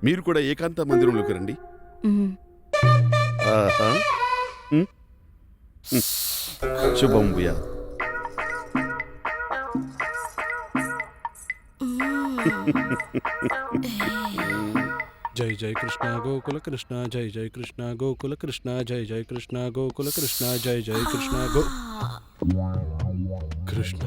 మీరు కూడా ఏకాంత మందిరంలోకి రండి. శుభం భూయా. జై జై కృష్ణ గోకుల కృష్ణ, జై జై కృష్ణ గోకుల కృష్ణ, జై జై కృష్ణ గోకుల కృష్ణ, జై జై కృష్ణ కృష్ణ.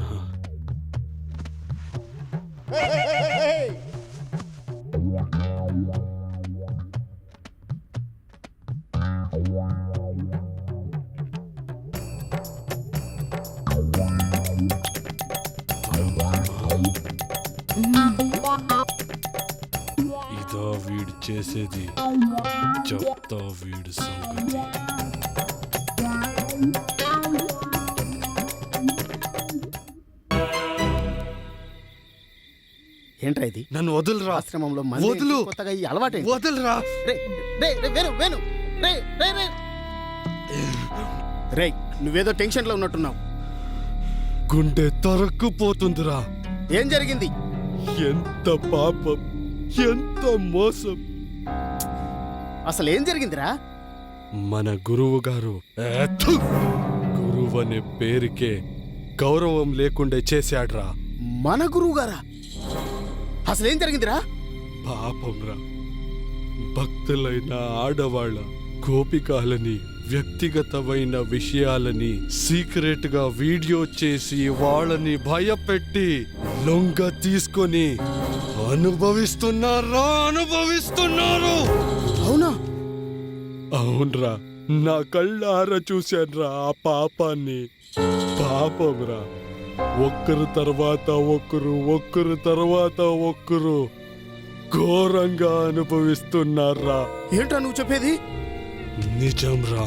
ఇదో వీడు చేసేది, చెప్తా వీడు సంగతి. ఏంట్రా ఇది? నన్ను వదులురా. ఆశ్రమంలో వదులు. కొత్తగా ఈ అలవాటే. వదులురా. రేయ్, నువ్వేదో టెన్షన్ లో ఉన్నట్టున్నావు. గుండె తరక్కుపోతుందిరా. ఏం జరిగింది? ఎంత పాపం, ఎంత మోసం. అసలు ఏం జరిగిందిరా? మన గురువు గారు గురువు అనే పేరుకే గౌరవం లేకుండా చేశాడ్రా. మన గురువు గారా? అసలు ఏం జరిగిందిరా? పాపంరా, భక్తులైన ఆడవాళ్ళ గోపికాలని వ్యక్తిగతమైన విషయాలని సీక్రెట్ గా వీడియో చేసి వాళ్ళని భయపెట్టి లొంగ తీసుకొని అనుభవిస్తున్నారు. అవునా? అవునరా, నా కళ్ళారా చూశాన్రా ఆ పాపాన్ని. పాపంరా, ఒక్కరు తర్వాత ఒక్కరు ఘోరంగా అనుభవిస్తున్నారా. ఏంటా నువ్వు చెప్పేది? నిజంరా,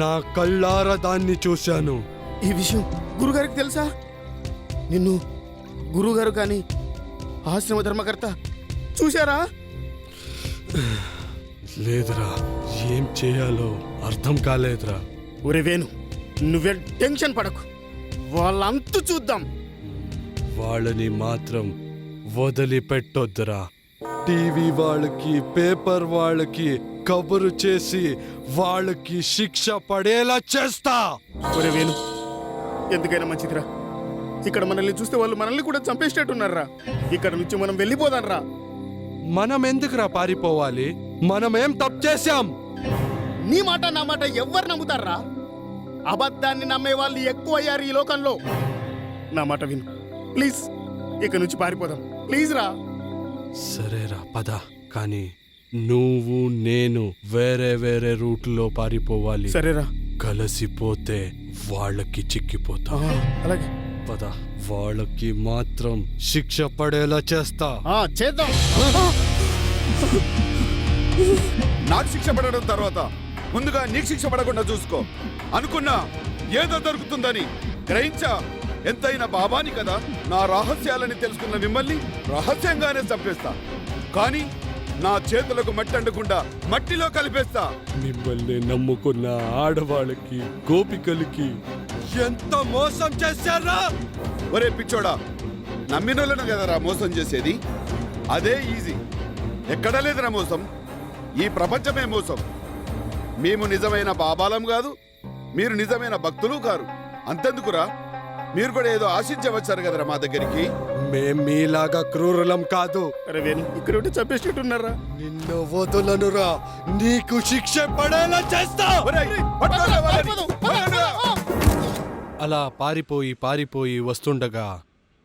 నా కళ్ళారా దాన్ని చూశాను. ఈ విషయం గురుగారికి తెలుసా? నిన్ను గురుగారు కానీ ఆశ్రమ ధర్మకర్త చూశారా? లేదురా, ఏం చేయాలో అర్థం కాలేదురా. ఒరే వేణు, నువ్వే టెన్షన్ పడకు, వాళ్ళంతు చూద్దాం. వాళ్ళని మాత్రం వదిలిపెట్టొద్దురా. టీవీ వాళ్ళకి, పేపర్ వాళ్ళకి కబురు చేసి వాళ్ళకి శిక్ష పడేలా చేస్తా. ఒరే వేణు, ఎందుకైనా మంచిదిరా. ఇక్కడ మనల్ని చూస్తే వాళ్ళు మనల్ని కూడా చంపేసేటట్టున్నారా. ఇక్కడ నుంచి మనం వెళ్ళిపోదాంరా. మనం ఎందుకురా పారిపోవాలి? మనమేం తప్పు చేశాం? నీ మాట నా మాట ఎవ్వరు నమ్ముతారా? అబద్ధాన్ని నమ్మే వాళ్ళు ఎక్కువ అయ్యారు ఈ లోకంలో. నా మాట విను ప్లీజ్, ఇక్కడ నుంచి పారిపోదాం ప్లీజ్ రా. సరేరా పద, కానీ నువ్వు నేను వేరే వేరే రూట్లో పారిపోవాలి. సరేరా. కలిసిపోతే వాళ్ళకి చిక్కిపోతా. అలాగే పద, వాళ్ళకి మాత్రం శిక్ష పడేలా చేస్తా. చేద్దాం. నాకు శిక్ష పడడం తర్వాత ముందుగా నీకు శిక్ష పడకుండా చూసుకో. అనుకున్నా ఏదో దొరుకుతుందని గ్రహించా. ఎంతైనా బాబాని కదా. నా రహస్యాలని తెలుసుకున్న మిమ్మల్ని రహస్యంగానే చంపేస్తా, కానీ నా చేతులకు మట్టి అంటకుండా మట్టిలో కలిపేస్తా. మిమ్మల్ని నమ్ముకున్న ఆడవాళ్ళకి, గోపికలకి ఎంత మోసం చేశారా? ఒరే పిచ్చోడా, నమ్మినోళ్ళను కదరా మోసం చేసేది. అదే ఈజీ. ఎక్కడా లేదురా మోసం. ఈ ప్రపంచమే మోసం. మేము నిజమైన బాబాలం కాదు, మీరు నిజమైన భక్తులు కారు. అంతెందుకురా, మీరు కూడా ఏదో ఆశించవచ్చారు కదరా మా దగ్గరికి. మేం మీలాగా క్రూరులం కాదు. అరే వేణు, ఇక్కడ ఉంటే చంపేసేట్టున్నారా. నిన్ను వదలనురా. నీకు శిక్ష పడేలా చేస్తా. అలా పారిపోయి వస్తుండగా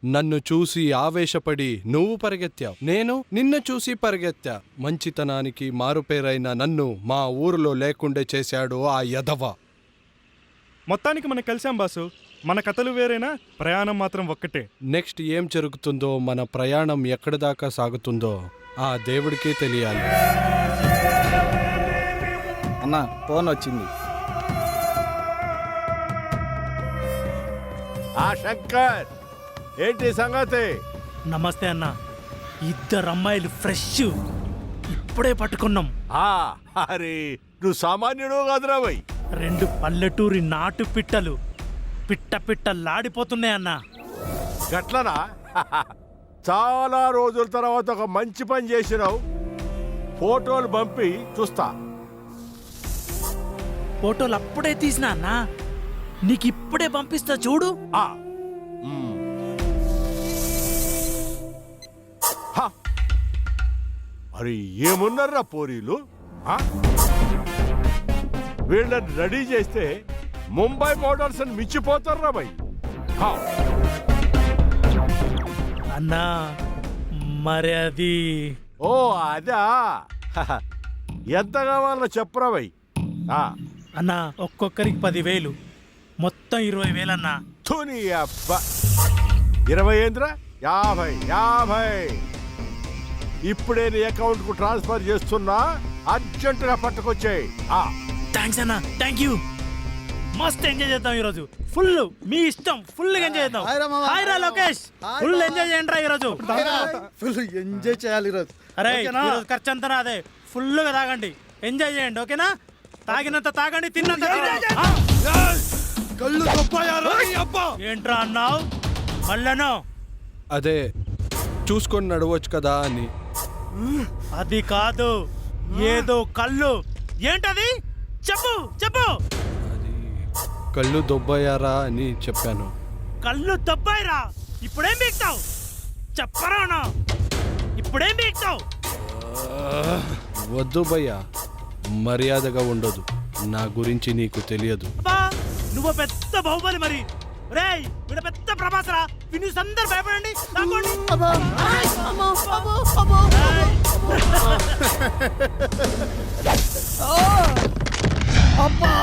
నన్ను చూసి ఆవేశపడి నువ్వు పరిగెత్తావు. నేను నిన్ను చూసి పరిగెత్తా. మంచితనానికి మారుపేరైన నన్ను మా ఊరిలో లేకుండే చేశాడు ఆ యదవ. మొత్తానికి మనం కలిసాం బాసు. మన కథలు వేరేనా, ప్రయాణం మాత్రం ఒక్కటే. నెక్స్ట్ ఏం జరుగుతుందో, మన ప్రయాణం ఎక్కడి దాకా సాగుతుందో ఆ దేవుడికే తెలియాలి. అన్నా, ఫోన్ వచ్చింది. శంకర్, ఏంటి సంగతి? నమస్తే అన్న. ఇద్దరు అమ్మాయిలు ఫ్రెష్ ఇప్పుడే పట్టుకున్నాం. అరే నువ్వు సామాన్యుడు కాదురా భయ్. 2 పల్లెటూరి నాటు పిట్టలు పిట్టలాడిపోతున్నాయి అన్న. గట్లనా? చాలా రోజుల తర్వాత ఒక మంచి పని చేసినావు. ఫోటోలు పంపి చూస్తా. ఫోటోలు అప్పుడే తీసినా అన్న, నీకు ఇప్పుడే పంపిస్తా చూడు. ఆ, మ్. హ. అరే ఏమున్నారా పోరీలు? ఆ? వీళ్ళని రెడీ చేస్తే ముంబై మోటార్స్ అని మించిపోతారా భయ్. హా. అన్నా మరి అది ఓ అదా. హహ. ఎంత కావాలో చెప్పరా భయ్. అన్న ఒక్కొక్కరికి 10,000, మొత్తం 20,000 అన్నా. తుని అబ్బా. 20 ఏంద్రా? 50. ఇప్పుడే నీ అకౌంట్ కు ట్రాన్స్ఫర్ చేస్తున్నా. అర్జెంటుగా పట్టుకొచ్చేయి. థ్యాంక్స్ అన్న, థ్యాంక్ యూ. మస్త్ ఎంజాయ్ చేద్దాం ఈరోజు. ఫుల్ మీ ఇష్టం, ఫుల్ ఎంజాయ్ చేద్దాం. హాయ్ రా లోకేష్, ఫుల్ ఎంజాయ్ చేయండి రా ఈరోజు. ఫుల్ ఎంజాయ్ చేయాలి ఈరోజు. అరే ఈరోజు ఖర్చు అంతా నాదే. ఫుల్గా తాగండి, ఎంజాయ్ చేయండి. ఓకేనా? తాగినంత తాగండి, తిన్నంత తినండి. కళ్ళు తప్పాయారా నీ అబ్బా? ఏంట్రా అన్నావు? మళ్ళను అదే చూసుకొని నడవచ్చు కదా అని. అది కాదు, ఏదో కళ్ళు. ఏంటది? చెప్పు చెప్పు. అది కళ్ళు దొబ్బయ్యారా అని చెప్పాను. కళ్ళు దబ్బాయిరా. ఇప్పుడేం బీక్తావు? చెప్పరా అన్నా, ఇప్పుడేం బీక్తావు? వద్దు భయ్యా, మర్యాదగా ఉండదు. నా గురించి నీకు తెలియదు. అబ్బా, నువ్వు పెద్ద బాహుబలి మరి. రేయ్ వీడ పెద్ద ప్రభాసరా. విని అందరు భయపడండి. తాగండి. అబ్బా